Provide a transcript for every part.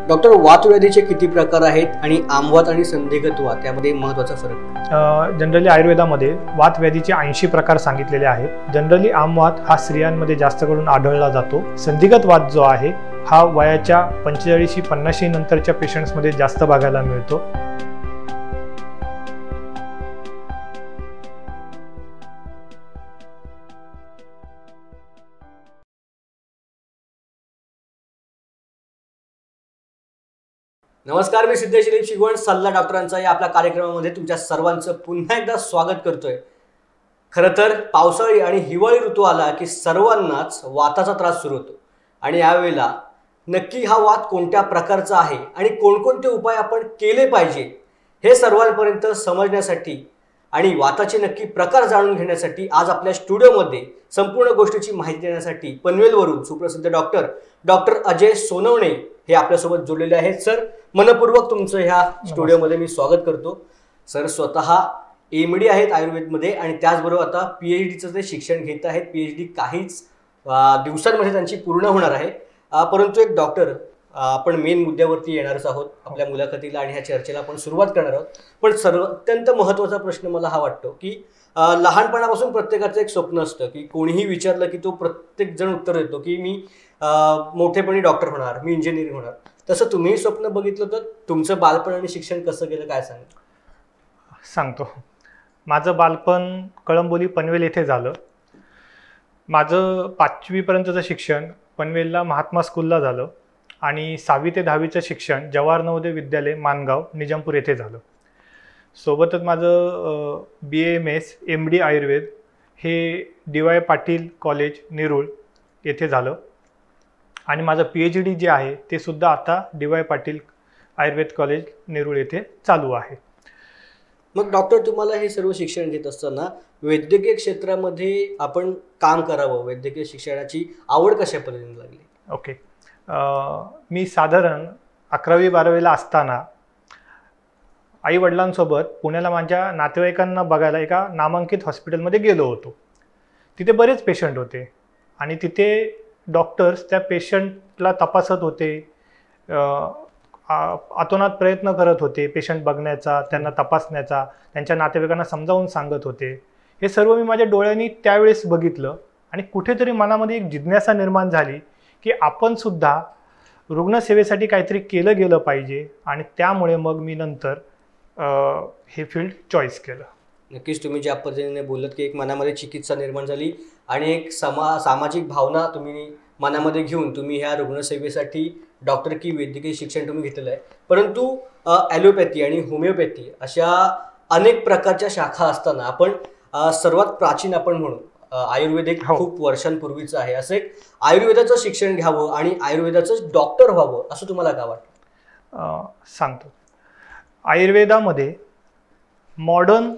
Doctor, वातव्याधीचे किती प्रकार आहेत आणि आमवात आणि संधिगत वात यामध्ये महत्त्वाचा फरक? जनरली आयुर्वेदामध्ये वातव्याधीचे 80 प्रकार सांगितलेले आहेत. जनरली आमवात हा स्त्रियांमध्ये जास्त करून आढळला जातो. संधिगत वात जो आहे हा वयाच्या 45-50 नंतरच्या पेशंट्समध्ये जास्त बघायला मिळतो. नमस्कार, मी सिद्धेश दिलीप शिगवण, सल्ला डॉक्टरांचा या आपल्या कार्यक्रमामध्ये तुमच्या सर्वांचं पुन्हा एकदा स्वागत करतोय. खरं तर पावसाळी आणि हिवाळी ऋतू आला की सर्वांनाच वाताचा त्रास सुरू होतो आणि यावेळेला नक्की हा वात कोणत्या प्रकारचा आहे आणि कोणकोणते उपाय आपण केले पाहिजे हे सर्वांपर्यंत समजण्यासाठी आणि वाताचे नक्की प्रकार जाणून घेण्यासाठी आज आपल्या स्टुडिओमध्ये संपूर्ण गोष्टीची माहिती देण्यासाठी पनवेलवरून सुप्रसिद्ध डॉक्टर अजय सोनवणे हे आपल्यासोबत जोडलेले आहेत. सर, मनपूर्वक तुमचं ह्या स्टुडिओमध्ये मी स्वागत करतो. सर स्वतः MD आहेत आयुर्वेदमध्ये आणि त्याचबरोबर आता PhDचं ते शिक्षण घेत आहेत. PhD काहीच दिवसांमध्ये त्यांची पूर्ण होणार आहे. परंतु एक डॉक्टर, आपण मेन मुद्द्यावरती येणारच आहोत आपल्या मुलाखतीला आणि ह्या चर्चेला आपण सुरुवात करणार आहोत. पण अत्यंत महत्त्वाचा प्रश्न मला हा वाटतो की लहानपणापासून प्रत्येकाचं एक स्वप्न असतं की कोणीही विचारलं की तो प्रत्येक जण उत्तर देतो की मी मोठेपणी डॉक्टर होणार, मी इंजिनियर होणार. तसं तुम्ही स्वप्न बघितलं तर तुमचं बालपण आणि शिक्षण कसं गेलं काय सांगतो. माझं बालपण कळंबोली पनवेल येथे झालं. माझं 5वी पर्यंतचं शिक्षण पनवेलला महात्मा स्कूलला झालं आणि 6वी ते 10वीचं शिक्षण जवाहर नवोदय विद्यालय मानगाव निजामपूर येथे झालं. सोबतच माझं BAMS MD आयुर्वेद हे DY पाटील कॉलेज नेरूळ येथे झालं आणि माझं PhD जे आहे ते सुद्धा आता DY पाटील आयुर्वेद कॉलेज नेरूळ येथे चालू आहे. मग डॉक्टर, तुम्हाला हे सर्व शिक्षण घेत असताना वैद्यकीय क्षेत्रामध्ये आपण काम करावं, वैद्यकीय शिक्षणाची आवड कशा पद्धतीने लागली? ओके, मी साधारण 11वी-12वीला असताना आई वडिलांसोबत पुण्याला माझ्या नातेवाईकांना बघायला एका नामांकित हॉस्पिटलमध्ये गेलो होतो. तिथे बरेच पेशंट होते आणि तिथे डॉक्टर्स त्या पेशंटला तपासत होते, आतोनात प्रयत्न करत होते पेशंट बघण्याचा, त्यांना तपासण्याचा, त्यांच्या नातेवाईकांना समजावून सांगत होते. हे सर्व मी माझ्या डोळ्यांनी त्यावेळेस बघितलं आणि कुठेतरी मनामध्ये एक जिज्ञासा निर्माण झाली की आपण सुद्धा रुग्णसेवेसाठी काहीतरी केलं गेलं पाहिजे आणि त्यामुळे मग मी नंतर हे फील्ड चॉईस केलं. नक्कीच तुम्ही ज्या पद्धतीने बोलत की एक मनामध्ये चिकित्सा निर्माण झाली आणि एक सामाजिक भावना तुम्ही मनामध्ये घेऊन तुम्ही ह्या रुग्णसेवेसाठी डॉक्टर की वैद्यकीय शिक्षण तुम्ही घेतलेलं आहे. परंतु ॲलोपॅथी आणि होमिओपॅथी अशा अनेक प्रकारच्या शाखा असताना आपण सर्वात प्राचीन आपण म्हणू आयुर्वेद एक खूप वर्षांपूर्वीचं आहे. असं एक आयुर्वेदाचं शिक्षण घ्यावं आणि आयुर्वेदाचं डॉक्टर व्हावं असं तुम्हाला काय वाटतं? सांगतो. आयुर्वेदामध्ये मॉडर्न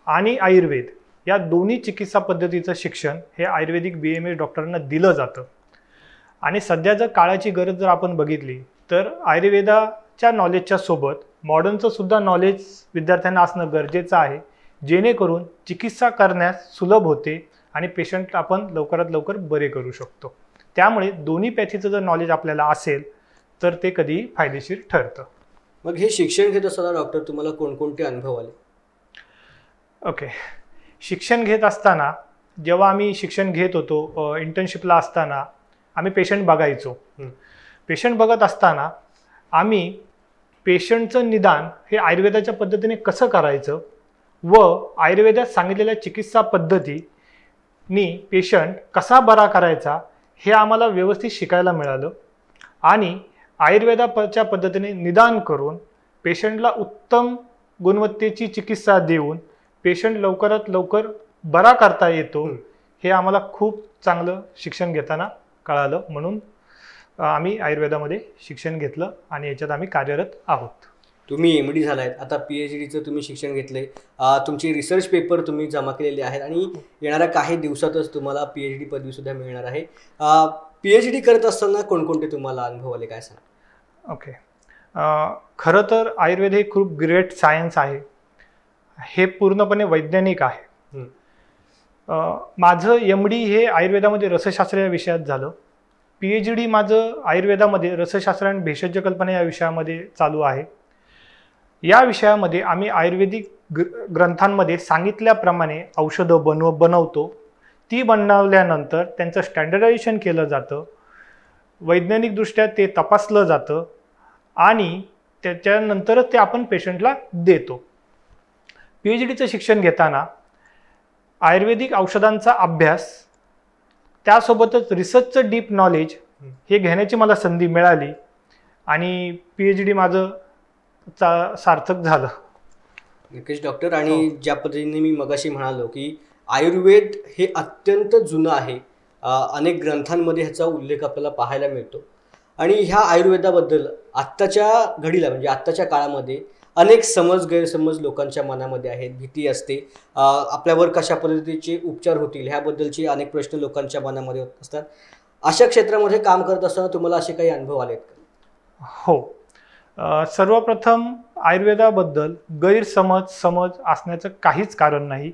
आणि आयुर्वेद या दोन्ही चिकित्सा पद्धतीचं शिक्षण हे आयुर्वेदिक BAMS डॉक्टरांना दिलं जातं आणि सध्या जर काळाची गरज जर आपण बघितली तर आयुर्वेदाच्या नॉलेजच्या सोबत मॉडर्नचं सुद्धा नॉलेज विद्यार्थ्यांना असणं गरजेचं आहे, जेणेकरून चिकित्सा करण्यास सुलभ होते आणि पेशंट आपण लवकरात लवकर बरे करू शकतो. त्यामुळे दोन्ही पॅथीचं जर नॉलेज आपल्याला असेल तर ते कधीही फायदेशीर ठरतं. मग हे शिक्षण घेत असताना डॉक्टर तुम्हाला कोणकोणते अनुभव आले? ओके, शिक्षण घेत असताना जेव्हा आम्ही शिक्षण घेत होतो, इंटर्नशिपला असताना आम्ही पेशंट बघायचो. पेशंट बघत असताना आम्ही पेशंटचं निदान हे आयुर्वेदाच्या पद्धतीने कसं करायचं व आयुर्वेदात सांगितलेल्या चिकित्सा पद्धतीनी पेशंट कसा बरा करायचा हे आम्हाला व्यवस्थित शिकायला मिळालं आणि आयुर्वेदाच्या पद्धतीने निदान करून पेशंटला उत्तम गुणवत्तेची चिकित्सा देऊन पेशंट लवकरात लवकर बरा करता येतो हे आम्हाला खूप चांगलं शिक्षण घेताना कळालं. म्हणून आम्ही आयुर्वेदामध्ये शिक्षण घेतलं आणि याच्यात आम्ही कार्यरत आहोत. तुम्ही MD झालायत, आता PhDचं तुम्ही शिक्षण घेतले, तुमची रिसर्च पेपर तुम्ही जमा केलेले आहेत आणि येणाऱ्या काही दिवसातच तुम्हाला PhD पदवीसुद्धा मिळणार आहे. PhD करत असताना कोणकोणते तुम्हाला अनुभव आले काय सांगा? ओके, खरं तर आयुर्वेद हे खूप ग्रेट सायन्स आहे, हे पूर्णपणे वैज्ञानिक आहे. माझं MD हे आयुर्वेदामध्ये रसशास्त्र या विषयात झालं. PhD माझं आयुर्वेदामध्ये रसशास्त्र आणि भेषज कल्पना या विषयामध्ये चालू आहे. या विषयामध्ये आम्ही आयुर्वेदिक ग्रंथांमध्ये सांगितल्याप्रमाणे औषधं बनवतो. ती बनवल्यानंतर त्यांचं स्टँडर्डायझेशन केलं जातं, वैज्ञानिकदृष्ट्या ते तपासलं जातं आणि त्याच्यानंतरच ते आपण पेशंटला देतो. PhDचं शिक्षण घेताना आयुर्वेदिक औषधांचा अभ्यास त्यासोबतच रिसर्चचं डीप नॉलेज हे घेण्याची मला संधी मिळाली आणि PhD माझं सार्थक झालं. नक्कीच डॉक्टर. आणि ज्या पद्धतीने मी मगाशी म्हणालो की आयुर्वेद हे अत्यंत जुनं आहे, अनेक ग्रंथांमध्ये ह्याचा उल्लेख आपल्याला पाहायला मिळतो आणि ह्या आयुर्वेदाबद्दल आत्ताच्या घडीला म्हणजे आत्ताच्या काळामध्ये अनेक गैरसमज लोकांच्या मनामध्ये आहेत, भीती असते, आपल्यावर कशा पद्धतीचे उपचार होतील ह्याबद्दलचे अनेक प्रश्न लोकांच्या मनामध्ये होत असतात. अशा क्षेत्रामध्ये काम करत असताना तुम्हाला असे काही अनुभव आलेत का? हो. सर्वप्रथम आयुर्वेदाबद्दल समज असण्याचं काहीच कारण नाही.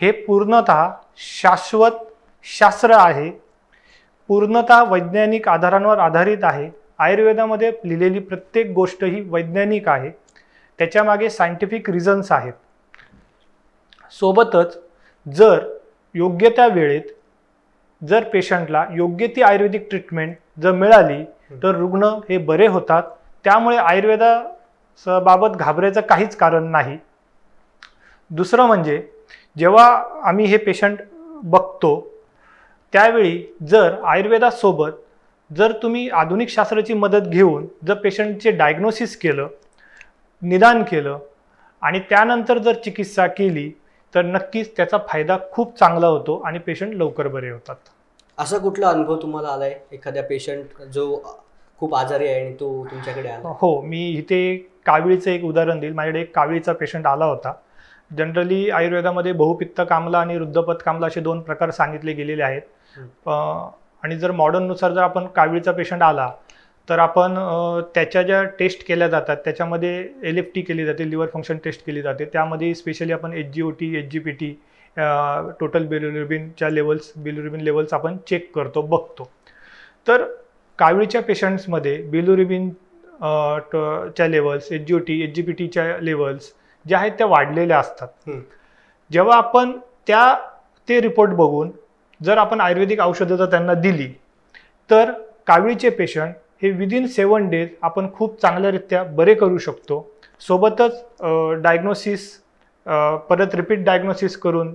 हे पूर्णतः शाश्वत शास्त्र आहे, पूर्णतः वैज्ञानिक आधारांवर आधारित आहे. आयुर्वेदामध्ये लिहिलेली प्रत्येक गोष्ट ही वैज्ञानिक आहे, त्याच्यामागे सायंटिफिक रिझन्स आहेत. सोबतच जर योग्य त्या वेळेत जर पेशंटला योग्य ती आयुर्वेदिक ट्रीटमेंट जर मिळाली तर रुग्ण हे बरे होतात. त्यामुळे आयुर्वेदाबाबत घाबरायचं काहीच कारण नाही. दुसरं म्हणजे जेव्हा आम्ही हे पेशंट बघतो त्यावेळी जर आयुर्वेदासोबत जर तुम्ही आधुनिक शास्त्राची मदत घेऊन जर पेशंटचे डायग्नोसिस केलं, निदान केलं आणि त्यानंतर जर चिकित्सा केली तर नक्कीच त्याचा फायदा खूप चांगला होतो आणि पेशंट लवकर बरे होतात. असा कुठला अनुभव तुम्हाला आलाय एखाद्या पेशंट जो खूप आजारी आहे आणि तो तुमच्याकडे आला? हो, मी इथे काविळीचं एक उदाहरण देईल. माझ्याकडे एक काविळीचा पेशंट आला होता. जनरली आयुर्वेदामध्ये बहुपित्त कामला आणि रुद्धपत कामला असे 2 प्रकार सांगितले गेलेले आहेत. आणि जर मॉडर्ननुसार जर आपण काविळीचा पेशंट आला तर आपण त्याच्या ज्या टेस्ट केल्या जातात त्याच्यामध्ये LFT केली जाते, लिव्हर फंक्शन टेस्ट केली जाते. त्यामध्ये स्पेशली आपण HGOT, HGPT, टोटल बिलिरुबिनच्या बिलिरुबिन लेवल्स आपण चेक करतो, बघतो. तर काविळीच्या पेशंट्समध्ये बिलिरुबिन च्या लेवल्स, HGOT, HGPTच्या लेवल्स ज्या आहेत त्या वाढलेल्या असतात. जेव्हा आपण ते रिपोर्ट बघून जर आपण आयुर्वेदिक औषधं जर त्यांना दिली तर काविळीचे पेशंट हे विदिन 7 डेज आपण खूप चांगल्यारीत्या बरे करू शकतो. सोबतच डायग्नोसिस परत रिपीट डायग्नोसिस करून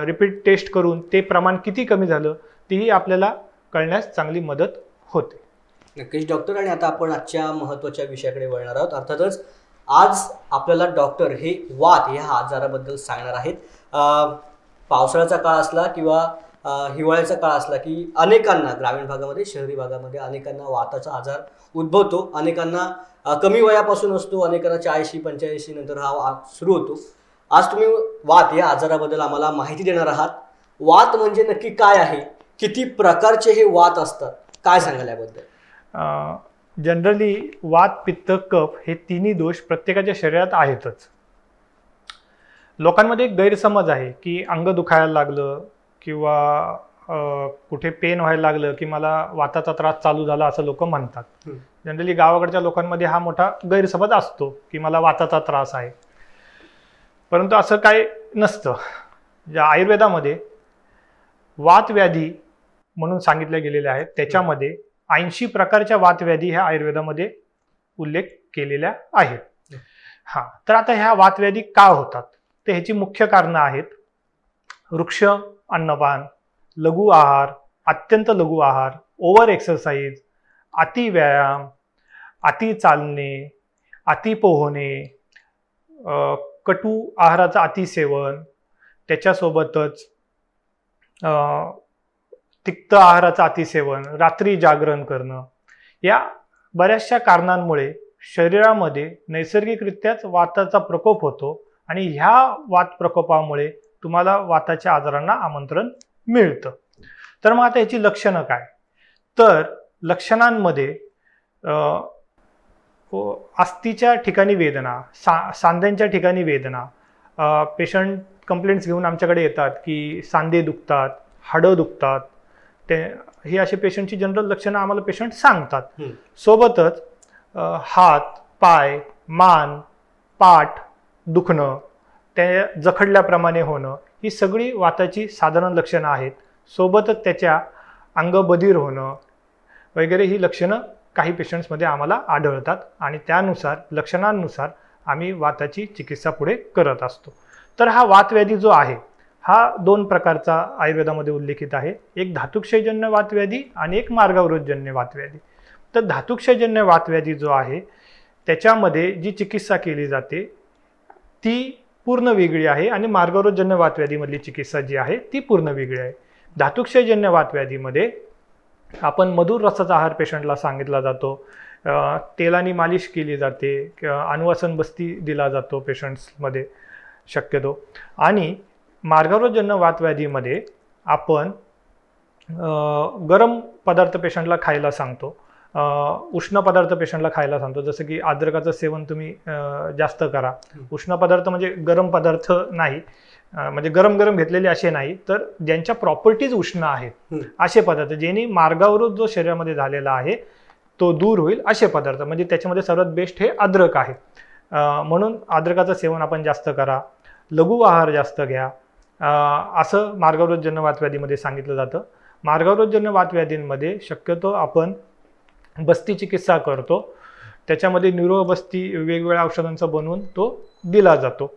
रिपीट टेस्ट करून ते प्रमाण किती कमी झालं तेही आपल्याला कळण्यास चांगली मदत होते. नक्कीच डॉक्टर. आणि आता आपण आजच्या महत्त्वाच्या विषयाकडे वळणार आहोत. अर्थातच आज आपल्याला डॉक्टर हे वात ह्या आजाराबद्दल सांगणार आहेत. पावसाळ्याचा काळ असला किंवा हिवाळ्याचा काळ असला की अनेकांना ग्रामीण भागामध्ये, शहरी भागामध्ये अनेकांना वाताचा आजार उद्भवतो. अनेकांना कमी वयापासून असतो, अनेकांना 40-45 नंतर हा सुरू होतो. आज तुम्ही वात या आजाराबद्दल आम्हाला माहिती देणार आहात. वात म्हणजे नक्की काय आहे, किती प्रकारचे हे वात असतात, काय सांगाल याबद्दल? जनरली वात, पित्त, कफ हे तिन्ही दोष प्रत्येकाच्या शरीरात आहेतच. लोकांमध्ये एक गैरसमज आहे की अंग दुखायला लागलं किंवा कुठे पेन व्हायला लागलं की मला वाताचा त्रास चालू झाला असं लोक म्हणतात. जनरली गावाकडच्या लोकांमध्ये हा मोठा गैरसमज असतो की मला वाताचा त्रास आहे, परंतु असं काय नसतं. ज्या आयुर्वेदामध्ये वातव्याधी म्हणून सांगितल्या गेलेल्या आहेत त्याच्यामध्ये 80 प्रकारच्या वातव्याधी ह्या आयुर्वेदामध्ये उल्लेख केलेल्या आहेत. तर आता ह्या वातव्याधी का होतात तर ह्याची मुख्य कारणं आहेत वृक्ष अन्नपान, लघु आहार, अत्यंत लघु आहार, ओव्हर एक्सरसाइज, अति व्यायाम, अति चालणे, अति पोहणे, कटू आहाराचं अतिसेवन, त्याच्यासोबतच तिक्त आहाराचं अतिसेवन, रात्री जागरण करणं, या बऱ्याचशा कारणांमुळे शरीरामध्ये नैसर्गिकरित्याच वाताचा प्रकोप होतो आणि ह्या वात प्रकोपामुळे तुम्हाला वाताच्या आजारांना आमंत्रण मिळतं. तर मग आता याची लक्षणं काय? तर लक्षणांमध्ये अस्थिच्या ठिकाणी वेदना, सांध्यांच्या ठिकाणी वेदना. पेशंट कंप्लेंट्स घेऊन आमच्याकडे येतात की सांधे दुखतात, हाडं दुखतात, ही अशी पेशंटची जनरल लक्षणं आम्हाला पेशंट सांगतात. हम्म. सोबतच हात, पाय, मान, पाठ दुखणं, ते जखडल्याप्रमाणे होणं, ही सगळी वाताची साधारण लक्षणं आहेत. सोबतच त्याच्या अंग बधीर होणं वगैरे ही लक्षणं काही पेशंट्समध्ये आम्हाला आढळतात आणि त्यानुसार लक्षणांनुसार आम्ही वाताची चिकित्सा पुढे करत असतो. तर हा वातव्याधी जो आहे हा 2 प्रकारचा आयुर्वेदामध्ये उल्लेखित आहे. एक धातुक्षयजन्य वातव्याधी आणि एक मार्गावरोधजन्य वातव्याधी. तर धातुक्षयजन्य वातव्याधी जो आहे त्याच्यामध्ये जी चिकित्सा केली जाते ती पूर्ण वेगळी आहे आणि मार्गावरोधजन्य वातव्याधीमधली चिकित्सा जी आहे ती पूर्ण वेगळी आहे. धातुक्षयजन्य वातव्याधीमध्ये आपण मधुर रसाचा आहार पेशंटला सांगितला जातो, तेलानी मालिश केली जाते, अनुवासन बस्ती दिला जातो पेशंट्समध्ये शक्यतो. आणि मार्गावरोधजन्य वातव्याधीमध्ये आपण गरम पदार्थ पेशंटला खायला सांगतो, उष्ण पदार्थ पेशंटला खायला सांगतो. जसं की अद्रकाचं सेवन तुम्ही जास्त करा. उष्ण पदार्थ म्हणजे गरम पदार्थ नाही, म्हणजे गरम गरम घेतलेले असे नाही, तर ज्यांच्या प्रॉपर्टीज उष्ण आहेत असे पदार्थ, ज्यांनी मार्गावरोध जो शरीरामध्ये झालेला आहे तो दूर होईल असे पदार्थ. म्हणजे त्याच्यामध्ये सर्वात बेस्ट हे अद्रक आहे. म्हणून अद्रकाचं सेवन आपण जास्त करा, लघु आहार जास्त घ्या, असं मार्गावरोधजन्य वातव्याधीमध्ये सांगितलं जातं. मार्गावरोधजन्य वातव्याधींमध्ये शक्यतो आपण बस्ती चिकित्सा करतो. त्याच्यामध्ये न्यूरो बस्ती वेगवेगळ्या औषधांचा बनवून तो दिला जातो.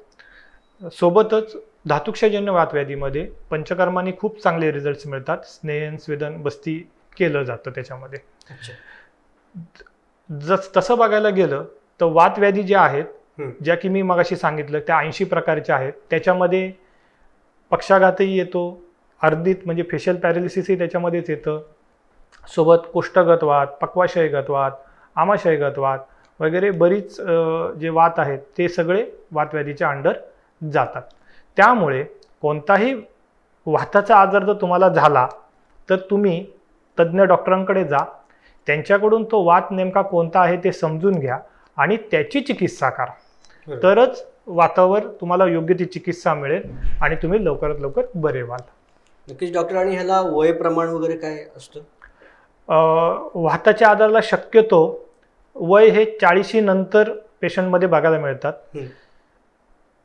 सोबतच धातुक्षयजन्य वातव्याधीमध्ये पंचकर्मांनी खूप चांगले रिझल्ट्स मिळतात. स्नेहन स्वेदन बस्ती केलं जातं त्याच्यामध्ये. तसं बघायला गेलं तर वातव्याधी ज्या आहेत, ज्या की मी मगाशी सांगितलं त्या 80 प्रकारच्या आहेत, त्याच्यामध्ये पक्षाघातही येतो, अर्धित म्हणजे फेशियल पॅरालिसिसही त्याच्यामध्येच येतं. सोबत कोष्ठगत वात, पक्वाशयगत वात, आमाशयगत वात वगैरे बरीच जे वात आहेत ते सगळे वातव्याधीच्या अंडर जातात. त्यामुळे कोणताही वाताचा आजार जर तुम्हाला झाला तर तुम्ही तज्ज्ञ डॉक्टरांकडे जा, त्यांच्याकडून तो वात नेमका कोणता आहे ते समजून घ्या आणि त्याची चिकित्सा करा. तरच वातावर तुम्हाला योग्य ती चिकित्सा मिळेल आणि तुम्ही लवकरात लवकर बरे व्हाल. नक्कीच डॉक्टर. आणि ह्याला वय प्रमाण वगैरे काय असतं? वाताच्या आजाराला शक्यतो वय हे 40 नंतर पेशंटमध्ये बघायला मिळतात.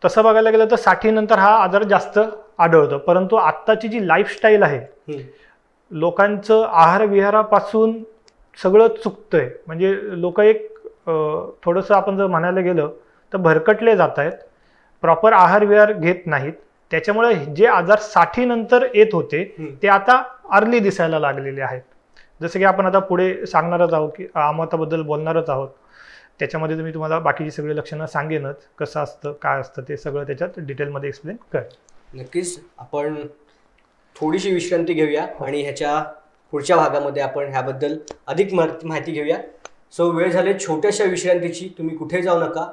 तसं बघायला गेलं तर 60 नंतर हा आजार जास्त आढळतो. परंतु आत्ताची जी लाईफस्टाईल आहे, लोकांचं आहार विहारापासून सगळं चुकतंय. म्हणजे लोक एक थोडंसं आपण जर म्हणायला गेलं तर भरकटले जात आहेत, प्रॉपर आहार विहार घेत नाहीत. त्याच्यामुळे जे आजार 60 नंतर येत होते ते आता अर्ली दिसायला लागलेले आहेत. जसं की आपण आता पुढे सांगणारच आहोत की आमवाताबद्दल बोलणारच आहोत. त्याच्यामध्ये मी तुम्हाला बाकीची सगळी लक्षणं सांगेनच, कसं असतं काय असतं ते सगळं त्याच्यात डिटेलमध्ये एक्सप्लेन कर. नक्कीच. आपण थोडीशी विश्रांती घेऊया आणि ह्याच्या पुढच्या भागामध्ये आपण ह्याबद्दल अधिक माहिती घेऊया. सो वेळ झाली छोट्याशा विश्रांतीची. तुम्ही कुठे जाऊ नका.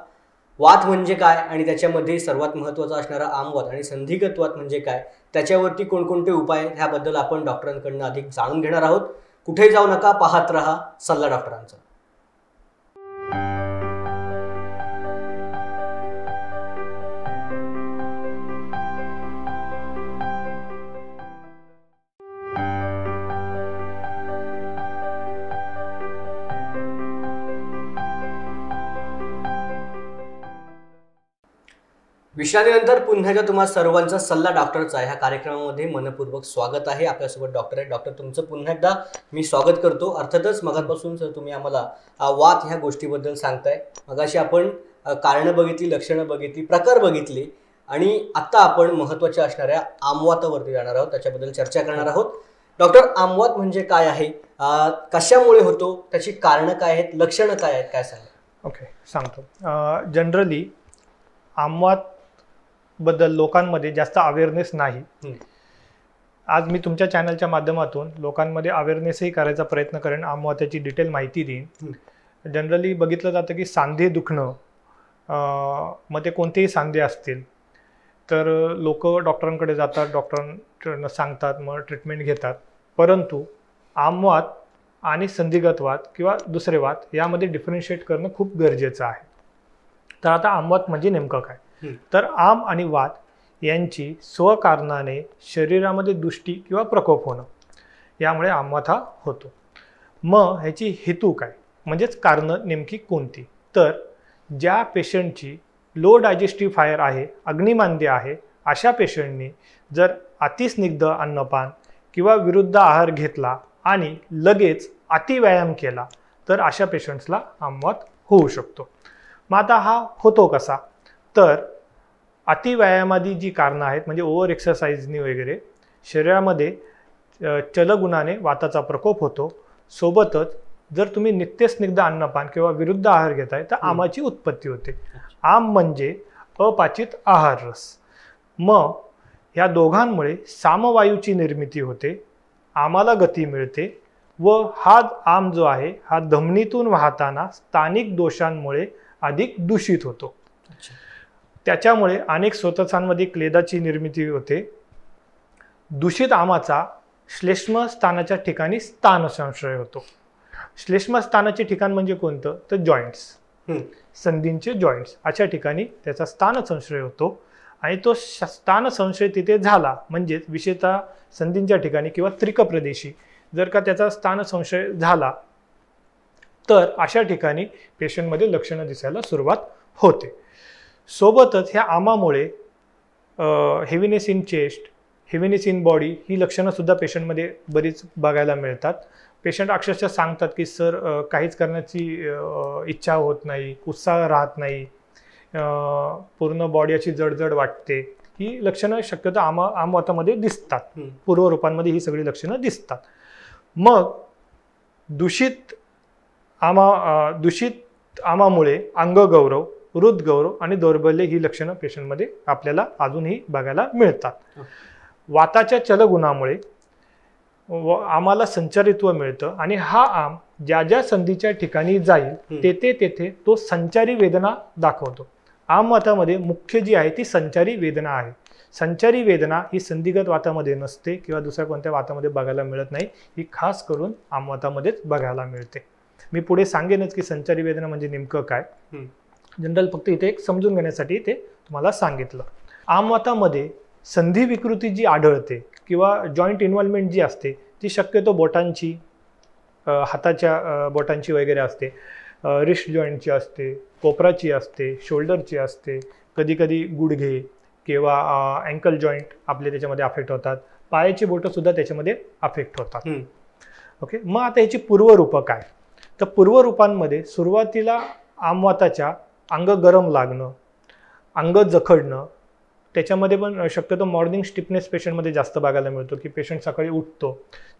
वात म्हणजे काय आणि त्याच्यामध्ये सर्वात महत्त्वाचा असणारा आमवात आणि संधिगत वात म्हणजे काय, त्याच्यावरती कोणकोणते उपाय ह्याबद्दल आपण डॉक्टरांकडून अधिक जाणून घेणार आहोत. कुठे जाऊ नका, पाहत रहा सल्ला डॉक्टरांचा. विश्रांतीनंतर पुन्हा एकदा तुम्हा सर्वांचा सल्ला डॉक्टरचा ह्या कार्यक्रमामध्ये मनपूर्वक स्वागत आहे. आपल्यासोबत डॉक्टर आहेत. डॉक्टर, तुमचं पुन्हा एकदा मी स्वागत करतो. अर्थातच मगापासून सर तुम्ही आम्हाला वात ह्या गोष्टीबद्दल सांगताय. मगाशी आपण कारणं बघितली, लक्षणं बघितली, प्रकार बघितले आणि आता आपण महत्त्वाच्या असणाऱ्या आमवातावरती जाणार आहोत, त्याच्याबद्दल चर्चा करणार आहोत. डॉक्टर, आमवात म्हणजे काय आहे, कशामुळे होतो, त्याची कारणं काय आहेत, लक्षणं काय आहेत, काय सांगा? ओके, सांगतो. जनरली आमवात बद्दल लोकांमध्ये जास्त अवेअरनेस नाही. आज मी तुमच्या चॅनलच्या माध्यमातून लोकांमध्ये अवेअरनेसही करायचा प्रयत्न करेन, आमवाताची डिटेल माहिती देईन. जनरली बघितलं जातं की सांधे दुखणं, मग ते कोणतेही सांधे असतील तर लोक डॉक्टरांकडे जातात, डॉक्टरांना सांगतात, मग ट्रीटमेंट घेतात. परंतु आमवात आणि संधिगत वात किंवा दुसरे वात यामध्ये डिफरन्शिएट करणं खूप गरजेचं आहे. तर आता आमवात म्हणजे नेमकं काय? तर आम आणि वात यांची स्वकारणाने शरीरामध्ये दुष्टी किंवा प्रकोप होणं, यामुळे आमवाथा होतो. मग ह्याची हेतू काय, म्हणजेच कारणं नेमकी कोणती? तर ज्या पेशंटची लो डायजेस्टिव्ह फायर आहे, अग्निमांद्य आहे, अशा पेशंटनी जर अतिस्निग्ध अन्नपान किंवा विरुद्ध आहार घेतला आणि लगेच अतिव्यायाम केला तर अशा पेशंट्सला आमवात होऊ शकतो. मग आता हा होतो कसा? तर अतिव्यायामादी जी कारणं आहेत, म्हणजे ओव्हर एक्सरसाइजनी वगैरे शरीरामध्ये चलगुणाने वाताचा प्रकोप होतो. सोबतच जर तुम्ही नित्यस्निग्ध अन्नपान किंवा विरुद्ध आहार घेताय तर आमाची उत्पत्ती होते. आम म्हणजे अपाचित आहार रस. मग ह्या दोघांमुळे सामवायूची निर्मिती होते, आमाला गती मिळते व हा आम जो आहे हा धमनीतून वाहताना स्थानिक दोषांमुळे अधिक दूषित होतो. त्याच्यामुळे अनेक स्रोतसांमध्ये क्लेदाची निर्मिती होते. दूषित आमाचा श्लेष्मस्थानाच्या ठिकाणी स्थान संशय होतो. श्लेष्मस्थानाचे ठिकाण म्हणजे कोणतं? तर जॉईंट्स, संधींचे जॉईंट्स, अशा ठिकाणी त्याचा स्थान संशय होतो. आणि तो स्थान संशय तिथे झाला म्हणजे विशेषतः संधींच्या ठिकाणी किंवा त्रिक प्रदेशी जर का त्याचा स्थान संशय झाला तर अशा ठिकाणी पेशंटमध्ये लक्षणं दिसायला सुरुवात होते. सोबतच ह्या आमामुळे heaviness in chest, heaviness in body ही लक्षणं सुद्धा पेशंटमध्ये बरीच बघायला मिळतात. पेशंट अक्षरशः सांगतात की सर काहीच करण्याची इच्छा होत नाही, उत्साह राहत नाही, पूर्ण बॉडी अशी जडजड वाटते. ही लक्षणं शक्यतो आमवातामध्ये दिसतात. पूर्वरूपांमध्ये ही सगळी लक्षणं दिसतात. मग दूषित आमामुळे अंगगौरव, हृदगौरव आणि दौर्बल्य ही लक्षणं पेशंटमध्ये आपल्याला अजूनही बघायला मिळतात. वाताच्या चलगुणामुळे आम्हाला संचारित्व मिळतं आणि हा आम ज्या ज्या संधीच्या ठिकाणी जाईल तेथे तो संचारी वेदना दाखवतो. आमवातामध्ये मुख्य जी आहे ती संचारी वेदना आहे. संचारी वेदना ही संधिगत वातामध्ये नसते किंवा दुसऱ्या कोणत्या वातामध्ये बघायला मिळत नाही. ही खास करून आमवातामध्येच बघायला मिळते. मी पुढे सांगेनच की संचारी वेदना म्हणजे नेमकं काय. जनरल फक्त इथे एक समजून घेण्यासाठी ते तुम्हाला सांगितलं. आमवातामध्ये संधी विकृती जी आढळते किंवा जॉईंट इन्व्हॉल्वमेंट जी असते ती शक्यतो बोटांची, हाताच्या बोटांची वगैरे असते, रिस्ट जॉईंटची असते, कोपराची असते, शोल्डरची असते, कधीकधी गुडघे किंवा अँकल जॉईंट आपले त्याच्यामध्ये अफेक्ट होतात, पायाची बोटं सुद्धा त्याच्यामध्ये अफेक्ट होतात. ओके, मग आता ह्याची पूर्वरूपं काय? तर पूर्वरूपांमध्ये सुरुवातीला आमवाताच्या अंग गरम लागणं, अंग जखडणं, त्याच्यामध्ये पण शक्यतो मॉर्निंग स्टिफनेस पेशंटमध्ये जास्त बघायला मिळतो की पेशंट सकाळी उठतो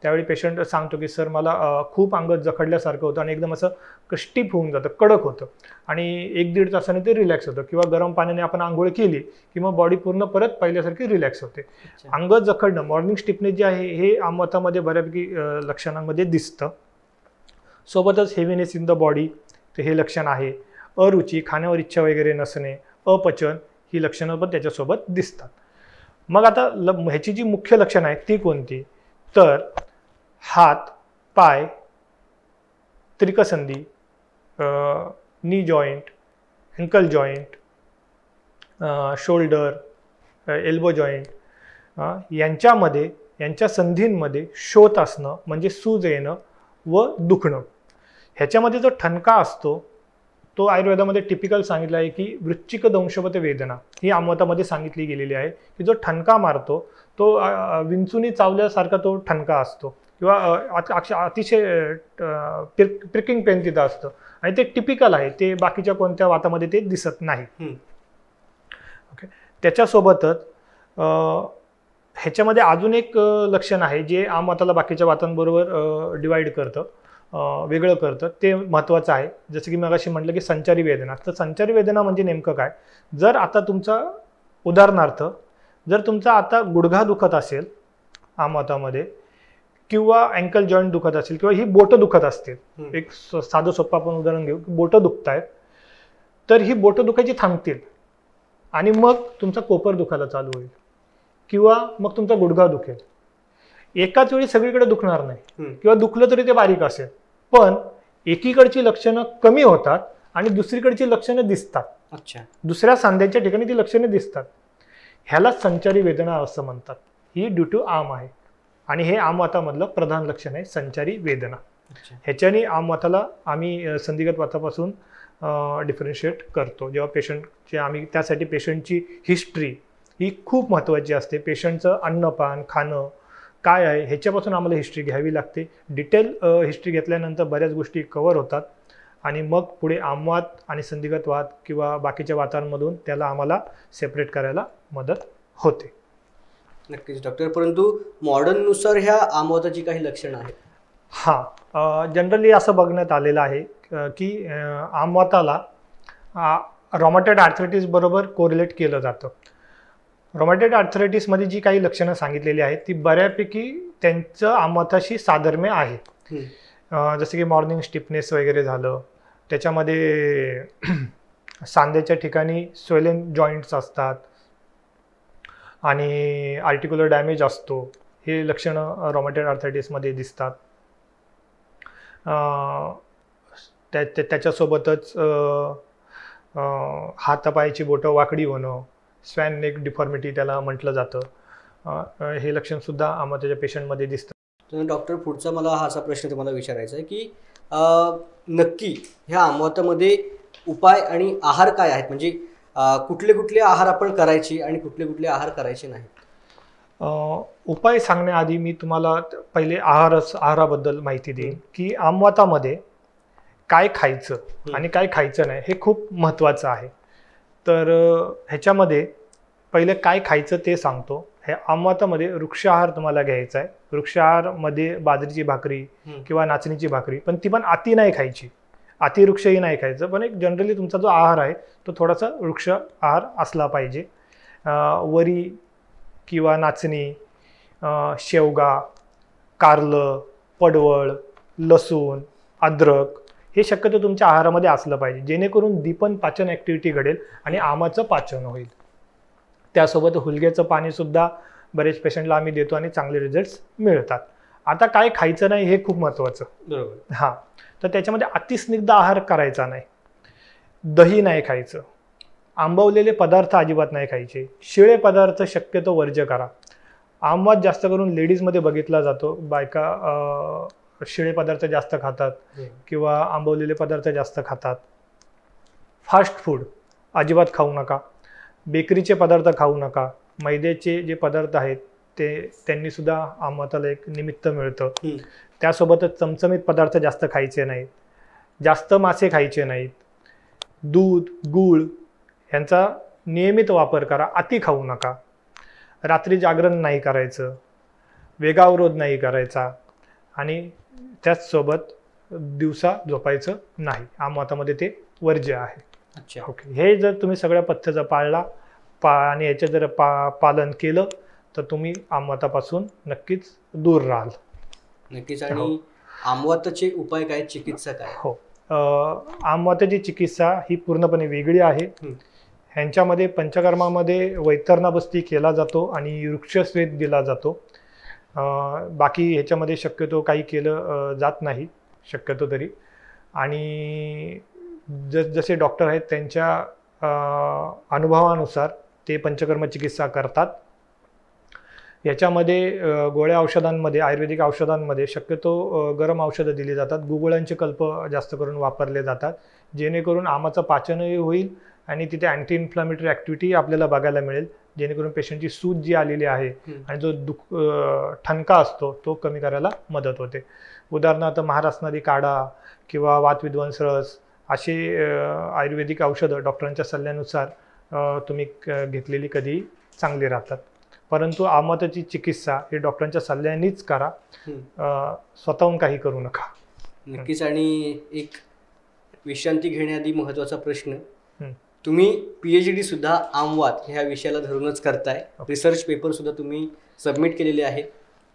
त्यावेळी पेशंट सांगतो की सर मला खूप अंग जखडल्यासारखं होतं आणि एकदम असं स्टिफ होऊन जातं, कडक होतं आणि 1-1.5 तासाने ते रिलॅक्स होतं. किंवा गरम पाण्याने आपण आंघोळ केली की मग बॉडी पूर्ण परत पहिल्यासारखी रिलॅक्स होते. अंग जखडणं, मॉर्निंग स्टिफनेस जे आहे हे आमवातामध्ये बऱ्यापैकी लक्षणांमध्ये दिसतं. सोबतच हेवीनेस इन द बॉडी हे लक्षण आहे. अरुची, खाण्यावर इच्छा वगैरे नसणे, अपचन ही लक्षणं पण त्याच्यासोबत दिसतात. मग आता ह्याची जी मुख्य लक्षणं आहेत ती कोणती? तर हात, पाय, त्रिकसंधी, knee joint, ankle joint, shoulder, elbow joint यांच्या संधींमध्ये शोथ असणं म्हणजे सूज येणं व दुखणं. ह्याच्यामध्ये जो ठणका असतो तो आयुर्वेदामध्ये टिपिकल सांगितला आहे की वृश्चिक दंशवत वेदना ही आमवातामध्ये सांगितली गेलेली आहे की जो ठणका मारतो तो विंचुनी चावल्यासारखा तो ठणका असतो किंवा अतिशय प्रिकिंग पेन तिथं असतं आणि ते टिपिकल आहे. ते बाकीच्या कोणत्या वातामध्ये ते दिसत नाही. ओके, त्याच्यासोबतच ह्याच्यामध्ये अजून एक लक्षण आहे जे आमवाताला बाकीच्या वातांबरोबर डिवाइड करतं, वेगळं करतं, ते महत्त्वाचं आहे. जसं की मगाशी म्हटलं की संचारी वेदना. तर संचारी वेदना म्हणजे नेमकं काय? जर आता तुमचा उदाहरणार्थ जर तुमचा आता गुडघा दुखत असेल आमवातामध्ये किंवा अँकल जॉईंट दुखत असेल किंवा ही बोटं दुखत असतील, एक साधं सोपं आपण उदाहरण घेऊ, बोटं दुखत आहेत तर ही बोटं दुखायची थांबतील आणि मग तुमचा कोपर दुखायला चालू होईल किंवा मग तुमचा गुडघा दुखेल. एकाच वेळी सगळीकडे दुखणार नाही किंवा दुखलं तरी ते बारीक असेल, पण एकीकडची लक्षणं कमी होतात आणि दुसरीकडची लक्षणं दिसतात. अच्छा, दुसऱ्या सांध्याच्या ठिकाणी ती लक्षणं दिसतात. ह्याला संचारी वेदना असं म्हणतात. ही ड्यू टू आम आहे. आणि हे आमवातामधलं प्रधान लक्षण आहे संचारी वेदना. अच्छा. ह्याच्याने आमवाताला आम्ही संधिगत वातापासून डिफरन्शिएट करतो. जेव्हा पेशंटचे आम्ही त्यासाठी पेशंटची हिस्ट्री ही खूप महत्त्वाची असते. पेशंटचं अन्नपान खाणं काय आहे ह्याच्यापासून आम्हाला हिस्ट्री घ्यावी लागते. डिटेल हिस्ट्री घेतल्यानंतर बऱ्याच गोष्टी कवर होतात आणि मग पुढे आमवात आणि संधिगत वात किंवा बाकीच्या वातांमधून त्याला आम्हाला सेपरेट करायला मदत होते. नक्कीच डॉक्टर, परंतु मॉडर्ननुसार ह्या आमवाताची काही लक्षणं आहेत? हां, जनरली असं बघण्यात आलेलं आहे की आमवाताला रॉमॅटॉइड आर्थरायटिस बरोबर कोरिलेट केलं जातं. रॉमॅटॉइड आर्थरायटिसमध्ये जी काही लक्षणं सांगितलेली आहेत ती बऱ्यापैकी त्यांचं आमवाताशी साधर्म्य आहे. जसं की मॉर्निंग स्टिफनेस वगैरे झालं, त्याच्यामध्ये सांध्याच्या ठिकाणी स्वेलन जॉईंट्स असतात आणि आर्टिक्युलर डॅमेज असतो. हे लक्षणं रॉमॅटॉइड आर्थरायटिसमध्ये दिसतात. त्याच्यासोबतच हातापायाची बोटं वाकडी होणं, स्वॅन नेक डिफॉर्मिटी त्याला म्हटलं जातं, हे लक्षणसुद्धा आमवाताच्या पेशंटमध्ये दिसतं. तर डॉक्टर, पुढचा मला हा असा प्रश्न तुम्हाला विचारायचा आहे की नक्की ह्या आमवातामध्ये उपाय आणि आहार काय आहेत? म्हणजे कुठले कुठले आहार आपण करायचे आणि कुठले कुठले आहार करायचे नाहीत? उपाय सांगण्याआधी मी तुम्हाला पहिले आहाराबद्दल माहिती देईन की आमवातामध्ये काय खायचं आणि काय खायचं नाही हे खूप महत्त्वाचं आहे. तर ह्याच्यामध्ये पहिले काय खायचं ते सांगतो. हे आमवातामध्ये वृक्ष आहार तुम्हाला घ्यायचा आहे. वृक्ष आहारमध्ये बाजरीची भाकरी किंवा नाचणीची भाकरी, पण ती पण अति नाही खायची, अतिवृक्षही नाही खायचं, पण एक जनरली तुमचा जो आहार आहे तो थोडासा वृक्ष आहार असला पाहिजे. वरी किंवा नाचणी, शेवगा, कारलं, पडवळ, लसूण, अद्रक हे शक्यतो तुमच्या आहारामध्ये असलं पाहिजे, जेणेकरून दीपन पाचन ॲक्टिव्हिटी घडेल आणि आमाचं पाचन होईल. त्यासोबत हुलग्याचं पाणीसुद्धा बरेच पेशंटला आम्ही देतो आणि चांगले रिझल्ट्स मिळतात. आता काय खायचं नाही हे खूप महत्त्वाचं. बरोबर. हां, तर त्याच्यामध्ये अतिस्निग्ध आहार करायचा नाही, दही नाही खायचं, आंबवलेले पदार्थ अजिबात नाही खायचे, शिळे पदार्थ शक्यतो वर्ज्य करा. आमवात जास्त करून लेडीजमध्ये बघितला जातो, बायका शिळे पदार्थ जास्त खातात किंवा आंबवलेले पदार्थ जास्त खातात. फास्ट फूड अजिबात खाऊ नका, बेकरीचे पदार्थ खाऊ नका, मैद्याचे जे पदार्थ आहेत ते त्यांनीसुद्धा आमवाताला एक निमित्त मिळतं. त्यासोबतच चमचमीत पदार्थ जास्त खायचे नाहीत, जास्त मासे खायचे नाहीत, दूध गूळ ह्यांचा नियमित वापर करा, अति खाऊ नका. रात्री जागरण नाही करायचं, वेगावरोध नाही करायचा आणि त्याचसोबत दिवसा झोपायचं नाही. आमवातामध्ये ते वर्ज्य आहे. अच्छा. ओके, हे जर तुम्ही सगळ्या पथ्याचा पाळला आणि याचे जर पालन केलं तर तुम्ही आमवातापासून नक्कीच दूर राहाल. नक्कीच. आणि आमवाताचे उपाय काय, चिकित्सा काय? हो, आमवाताची चिकित्सा ही पूर्णपणे वेगळी आहे. ह्यांच्यामध्ये पंचकर्मामध्ये वैतरणाबस्ती केला जातो आणि वृक्षस्वेद दिला जातो. बाकी ह्याच्यामध्ये शक्यतो काही केलं जात नाही शक्यतो तरी. आणि जसे डॉक्टर आहेत त्यांच्या अनुभवानुसार ते पंचकर्म चिकित्सा करतात. याच्यामध्ये गोळ्या औषधांमध्ये, आयुर्वेदिक औषधांमध्ये शक्यतो गरम औषधं दिली जातात. गुगळांचे कल्प जास्त करून वापरले जातात, जेणेकरून आमाचं पाचनही होईल आणि तिथे अँटी इन्फ्लॅमेटरी ॲक्टिव्हिटी आपल्याला बघायला मिळेल, जेणेकरून पेशंटची सूज जी आलेली आहे आणि जो ठणका असतो तो कमी करायला मदत होते. उदाहरणार्थ महारासनादी काढा किंवा वातविध्वंस रस असे आयुर्वेदिक औषधं डॉक्टरांच्या सल्ल्यानुसार तुम्ही घेतलेली कधी चांगली राहतात. परंतु आमवाताची चिकित्सा ही डॉक्टरांच्या सल्ल्यानेच करा, स्वतःहून काही करू नका. नक्कीच. आणि एक विश्रांती घेण्याआधी महत्त्वाचा प्रश्न, तुम्ही PhD सुद्धा आमवात ह्या विषयाला धरूनच करताय, रिसर्च पेपर सुद्धा तुम्ही सबमिट केलेले आहे.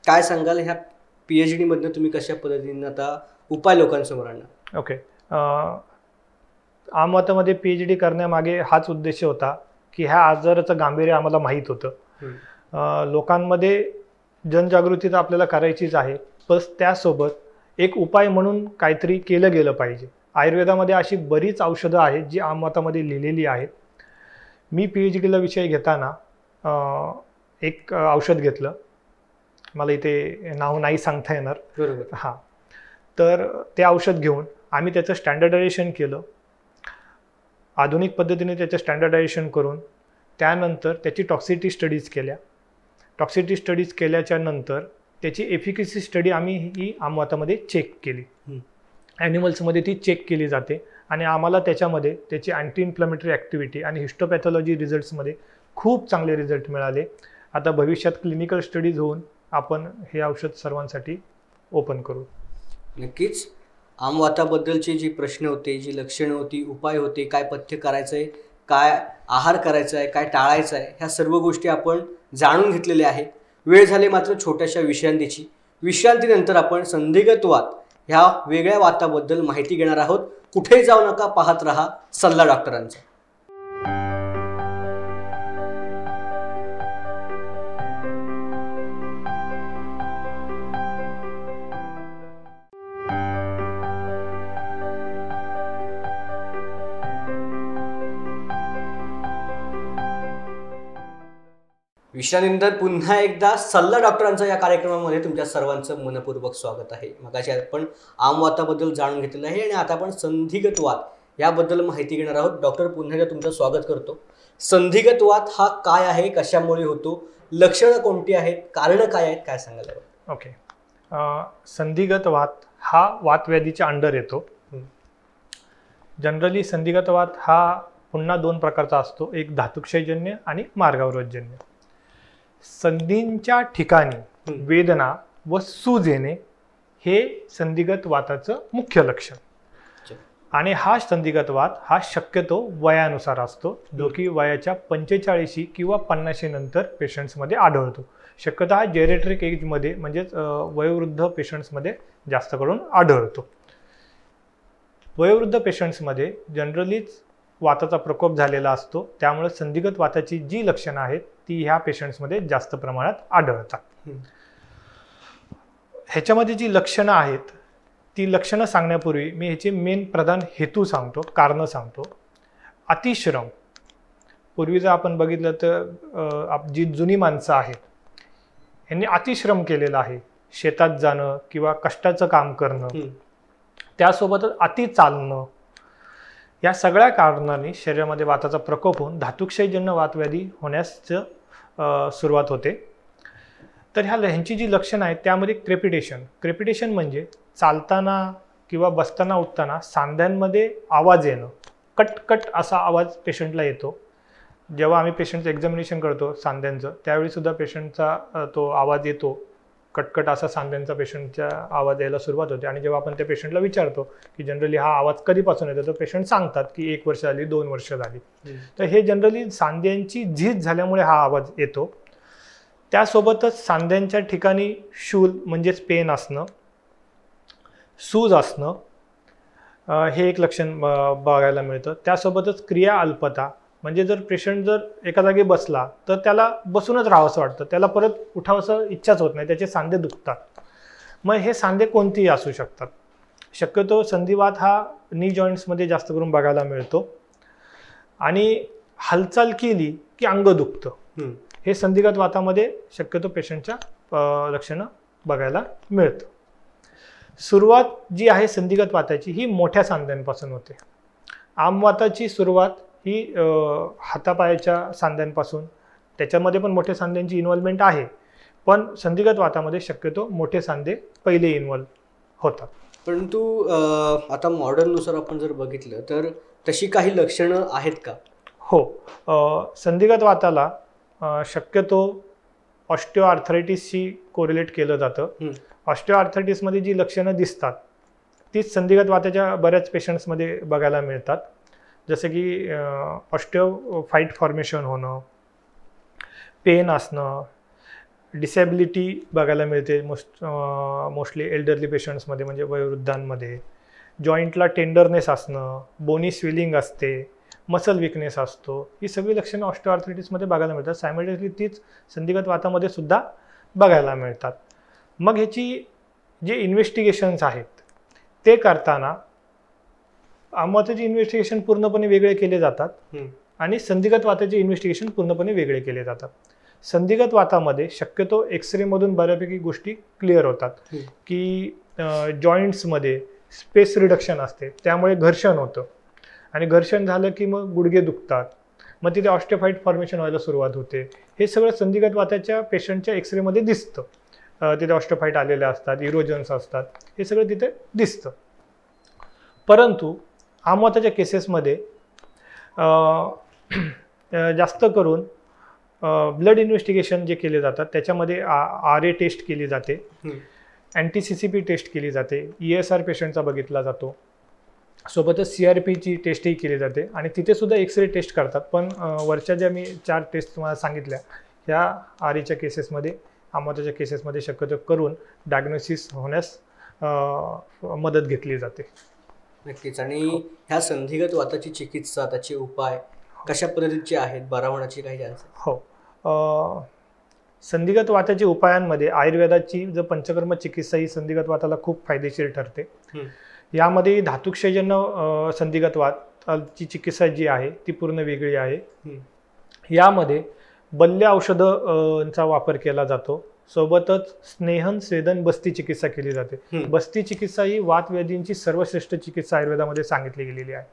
काय सांगाल, ह्या PhD मधनं तुम्ही कशा पद्धतीने आता उपाय लोकांसमोर आणणार? ओके, आमवातामध्ये PhD करण्यामागे हाच उद्देश होता की ह्या आजाराचं गांभीर्य आम्हाला माहीत होतं. लोकांमध्ये जनजागृती तर आपल्याला करायचीच आहे, प्लस त्यासोबत एक उपाय म्हणून काहीतरी केलं गेलं पाहिजे. आयुर्वेदामध्ये अशी बरीच औषधं आहेत जी आमवातामध्ये लिहिलेली आहेत. मी PhDला विषय घेताना एक औषध घेतलं, मला इथे नाव नाही सांगता येणार. बरोबर. हां, तर ते औषध घेऊन आम्ही त्याचं स्टँडर्डायझेशन केलं. आधुनिक पद्धतीने त्याचं स्टँडर्डायझेशन करून त्यानंतर त्याची टॉक्सिसिटी स्टडीज केल्या. टॉक्सिसिटी स्टडीज केल्याच्या नंतर त्याची एफिकसी स्टडी आम्ही ही आमवातामध्ये चेक केली. ॲनिमल्समध्ये ती चेक केली जाते आणि आम्हाला त्याच्यामध्ये त्याची अँटी इन्फ्लॅमेटरी ॲक्टिव्हिटी आणि हिस्टोपॅथॉलॉजी रिझल्ट्समध्ये खूप चांगले रिझल्ट मिळाले. आता भविष्यात क्लिनिकल स्टडीज होऊन आपण हे औषध सर्वांसाठी ओपन करू. नक्कीच. आमवाताबद्दलचे जे प्रश्न होते, जी लक्षणं होती, उपाय होते, काय पथ्य करायचं आहे, काय आहार करायचा आहे, काय टाळायचं आहे, ह्या सर्व गोष्टी आपण जाणून घेतलेल्या आहेत. वेळ झाली मात्र छोट्याशा विश्रांतीची. विश्रांतीनंतर आपण संधिगत वात ह्या वेगळ्या वाताबद्दल माहिती घेणार आहोत. कुठेही जाऊ नका, पाहत रहा सल्ला डॉक्टरांचा. विश्रांतीनंतर पुन्हा एकदा सल्ला डॉक्टरांचा या कार्यक्रमामध्ये तुमच्या सर्वांचं मनपूर्वक स्वागत आहे. मगाशी आपण आमवाताबद्दल जाणून घेतलेलं आहे आणि आता आपण संधिगत वात याबद्दल माहिती घेणार आहोत. डॉक्टर, पुन्हा एकदा तुमचं स्वागत करतो. संधिगत वात हा काय आहे, कशामुळे होतो, लक्षणं कोणती आहेत, कारणं काय आहेत, काय सांगायला हवं? ओके. संधिगत वात हा वातव्याधीच्या अंडर येतो. जनरली संधिगत वात हा पुन्हा 2 प्रकारचा असतो, एक धातुक्षयजन्य आणि मार्गावरोधजन्य. संधींच्या ठिकाणी वेदना व सूज येणे हे संधिगत वाताचं मुख्य लक्षण. आणि हा संधिगत वात हा शक्यतो वयानुसार असतो, जो की वयाच्या 45 किंवा 50 नंतर पेशंट्समध्ये आढळतो. शक्यतो हा जेरेट्रिक एजमध्ये म्हणजेच वयोवृद्ध पेशंट्समध्ये जास्त करून आढळतो. वयोवृद्ध पेशंट्समध्ये जनरलीच वाताचा प्रकोप झालेला असतो, त्यामुळे संधिगत वाताची जी लक्षणं आहेत ती ह्या पेशंट्समध्ये जास्त प्रमाणात आढळतात. ह्याच्यामध्ये जी लक्षणं आहेत ती लक्षणं सांगण्यापूर्वी मी ह्याचे मेन प्रधान हेतू सांगतो, कारणं सांगतो. अतिश्रम. पूर्वी जर आपण बघितलं तर जी जुनी माणसं आहेत ह्यांनी अतिश्रम केलेलं आहे. शेतात जाणं किंवा कष्टाचं काम करणं, त्यासोबतच अति चालणं, या सगळ्या कारणांनी शरीरामध्ये वाताचा प्रकोप होऊन धातुक्षयजन्य वातव्याधी होण्यास सुरुवात होते. तर ह्यांची जी लक्षणं आहेत त्यामध्ये क्रेपिटेशन म्हणजे चालताना किंवा बसताना उठताना सांध्यांमध्ये आवाज येणं, कटकट असा आवाज पेशंटला येतो. जेव्हा आम्ही पेशंटचं एक्झामिनेशन करतो सांध्यांचं, त्यावेळीसुद्धा पेशंटचा तो आवाज येतो, कटकट असा सांध्यांचा पेशंटच्या आवाज यायला सुरुवात होते. आणि जेव्हा आपण त्या पेशंटला विचारतो की जनरली हा आवाज कधीपासून येतो, तर पेशंट सांगतात की 1 वर्ष झाली, 2 वर्ष झाली. तर हे जनरली सांध्यांची झीज झाल्यामुळे हा आवाज येतो. त्यासोबतच सांध्यांच्या ठिकाणी शूल म्हणजेच पेन असणं, सूज असणं, हे एक लक्षण बघायला मिळतं. त्यासोबतच क्रिया अल्पता, म्हणजे जर पेशंट जर एका जागी बसला तर त्याला बसूनच राहावंसं वाटतं, त्याला परत उठावंसं इच्छाच होत नाही, त्याचे सांधे दुखतात. मग हे सांधे कोणतेही असू शकतात. शक्यतो संधिवात हा नी जॉईंट्समध्ये जास्त करून बघायला मिळतो. आणि हालचाल केली की अंग दुखतं, हे संधिगत वातामध्ये शक्यतो पेशंटच्या लक्षणं बघायला मिळतं. सुरुवात जी आहे संधिगत वाताची ही मोठ्या सांध्यांपासून होते. आमवाताची सुरुवात ही हातापायाच्या सांध्यांपासून, त्याच्यामध्ये पण मोठ्या सांध्यांची इन्व्हॉल्वमेंट आहे, पण संधिगत वातामध्ये शक्यतो मोठे सांधे पहिले इन्व्हॉल्व होतात. परंतु आता मॉडर्ननुसार आपण जर बघितलं तर तशी काही लक्षणं आहेत का? हो. संधिगत वाताला शक्यतो ऑस्टिओआर्थरायटिसशी कोरिलेट केलं जातं. ऑस्टिओआर्थरायटिसमध्ये जी लक्षणं दिसतात तीच संधिगत वाताच्या बऱ्याच पेशंट्समध्ये बघायला मिळतात. जसं की ऑस्टिओफाईट फॉर्मेशन होणं, पेन असणं, डिसेबिलिटी बघायला मिळते मोस्टली एल्डरली पेशंट्समध्ये, म्हणजे वयोवृद्धांमध्ये. जॉईंटला टेंडरनेस असणं, बोनी स्वेलिंग असते, मसल विकनेस असतो. ही सगळी लक्षणं ऑस्टिओआर्थरायटिसमध्ये बघायला मिळतात. सायमल्टेनियसली तीच संधिगत वातामध्ये सुद्धा बघायला मिळतात. मग ह्याची जे इन्व्हेस्टिगेशन्स आहेत ते करताना आमवाताचे इन्व्हेस्टिगेशन पूर्णपणे वेगळे केले जातात आणि संधिगत वाताचे इन्व्हेस्टिगेशन पूर्णपणे वेगळे केले जातात. संधिगत वातामध्ये शक्यतो एक्सरेमधून बऱ्यापैकी गोष्टी क्लिअर होतात की जॉईंट्समध्ये स्पेस रिडक्शन असते, त्यामुळे घर्षण होतं आणि घर्षण झालं की मग गुडघे दुखतात, मग तिथे ऑस्टिओफाईट फॉर्मेशन व्हायला सुरुवात होते. हे सगळं संधिगत वाताच्या पेशंटच्या एक्सरेमध्ये दिसतं. तिथे ऑस्टिओफाईट आलेले असतात, इरोजन्स असतात, हे सगळं तिथे दिसतं. परंतु आमवाताच्या केसेसमध्ये जास्त करून ब्लड इन्व्हेस्टिगेशन जे केले जातात त्याच्यामध्ये RA टेस्ट केली जाते, अँटी-CCP टेस्ट केली जाते, ESR पेशंटचा बघितला जातो, सोबतच CRPची टेस्टही केली जाते आणि तिथे सुद्धा एक्सरे टेस्ट करतात. पण वरच्या ज्या मी 4 टेस्ट तुम्हाला सांगितल्या ह्या RAच्या केसेसमध्ये, आमवाताच्या केसेसमध्ये शक्यतो करून डायग्नोसिस होण्यास मदत घेतली जाते. नक्कीच. आणि ह्या संधिगत वाताची चिकित्सा, त्याचे उपाय कशा पद्धतीचे आहेत, बरा होण्याची काही चान्स? हो, संधिगत वाताच्या उपायांमध्ये आयुर्वेदाची जो पंचकर्म चिकित्सा ही संधिगत वाताला खूप फायदेशीर ठरते. यामध्ये धातुक्षयजन्य संधिगत वाताची चिकित्सा जी आहे ती पूर्ण वेगळी आहे. यामध्ये बल्य औषधांचा वापर केला जातो, सोबतच स्नेहन स्वेदन बस्ती चिकित्सा केली जाते. बस्ती चिकित्सा ही वातव्याधींची सर्वश्रेष्ठ चिकित्सा आयुर्वेदामध्ये सांगितली गेलेली आहे.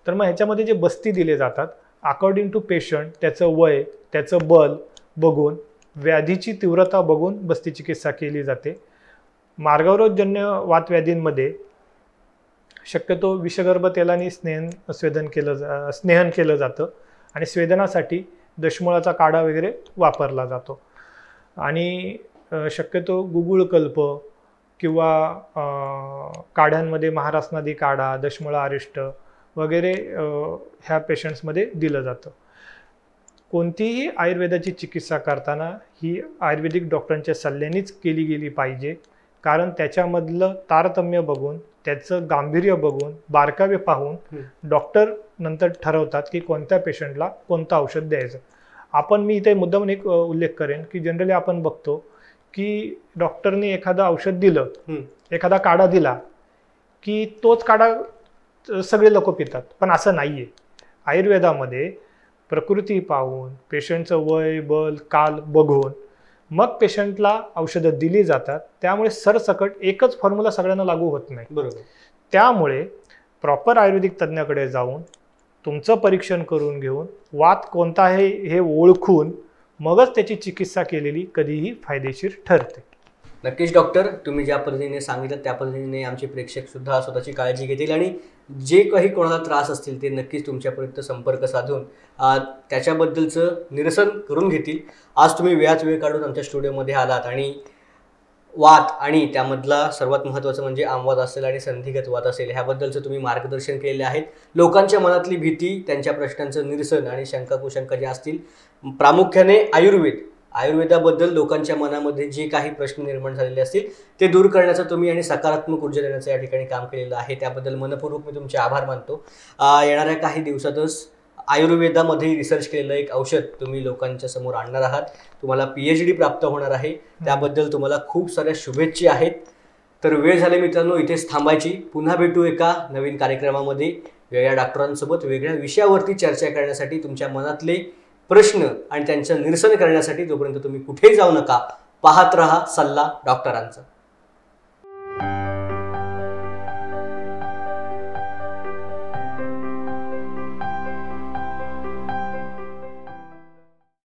तर मग ह्याच्यामध्ये जे बस्ती दिले जातात अकॉर्डिंग टू पेशंट, त्याचं वय, त्याचं बल बघून, व्याधीची तीव्रता बघून बस्ती चिकित्सा केली जाते. मार्गवरोधजन्य वातव्याधींमध्ये शक्यतो विषगर्भ तेलाने स्नेहन केलं जातं आणि स्वेदनासाठी दशमुळाचा काढा वगैरे वापरला जातो. आणि शक्यतो गुगुळकल्प किंवा काढ्यांमध्ये महारासनादी काढा, दशमुळा अरिष्ट वगैरे ह्या पेशंट्समध्ये दिलं जातं. कोणतीही आयुर्वेदाची चिकित्सा करताना ही आयुर्वेदिक डॉक्टरांच्या सल्ल्यानेच केली गेली पाहिजे, कारण त्याच्यामधलं तारतम्य बघून, त्याचं गांभीर्य बघून, बारकावे पाहून डॉक्टर नंतर ठरवतात की कोणत्या पेशंटला कोणतं औषध द्यायचं. मी इथे मुद्दामून एक उल्लेख करेन की जनरली आपण बघतो की डॉक्टरने एखादं औषध दिलं, एखादा काढा दिला की तोच काढा सगळे लोक पितात, पण असं नाहीये. आयुर्वेदामध्ये प्रकृती पाहून, पेशंटचं वय, बल, काल बघून मग पेशंटला औषधं दिली जातात. त्यामुळे सरसकट एकच फॉर्म्युला सगळ्यांना लागू होत नाही. बरोबर. त्यामुळे प्रॉपर आयुर्वेदिक तज्ज्ञाकडे जाऊन तुमचं परीक्षण करून घेऊन वात कोणता आहे हे ओळखून मगच त्याची चिकित्सा केलेली कधीही फायदेशीर ठरते. नक्कीच डॉक्टर, तुम्ही ज्या पद्धतीने सांगितलं त्या पद्धतीने आमचे प्रेक्षक सुद्धा स्वतःची काळजी घेतील आणि जे काही कोणाला त्रास असतील ते नक्कीच तुमच्यापर्यंत संपर्क साधून त्याच्याबद्दलचं निरसन करून घेतील. आज तुम्ही वेळात वेळ काढून आमच्या स्टुडिओमध्ये आलात आणि वात आणि त्यामधला सर्वात महत्त्वाचं म्हणजे आमवात असेल आणि संधिगत वात असेल ह्याबद्दलचं तुम्ही मार्गदर्शन केलेले आहेत. लोकांच्या मनातली भीती, त्यांच्या प्रश्नांचं निरसन आणि शंका कुशंका ज्या असतील, प्रामुख्याने आयुर्वेदाबद्दल लोकांच्या मनामध्ये जे काही प्रश्न निर्माण झालेले असतील ते दूर करण्याचं तुम्ही आणि सकारात्मक ऊर्जा देण्याचं या ठिकाणी काम केलेलं आहे. त्याबद्दल मनपूर्वक मी तुमचे आभार मानतो. येणाऱ्या काही दिवसातच आयुर्वेदामध्ये रिसर्च केलेलं एक औषध तुम्ही लोकांच्या समोर आणणार आहात. तुम्हाला PhD प्राप्त होणार आहे, त्याबद्दल तुम्हाला खूप साऱ्या शुभेच्छा आहेत. तर वेळ झाले मित्रांनो इथेच थांबायची. पुन्हा भेटू एका नवीन कार्यक्रमामध्ये वेगळ्या डॉक्टरांसोबत वेगळ्या विषयावरती चर्चा करण्यासाठी, तुमच्या मनातले प्रश्न आणि त्यांचं निरसन करण्यासाठी. तोपर्यंत तुम्ही कुठेही जाऊ नका, पाहत रहा सल्ला डॉक्टरांचा.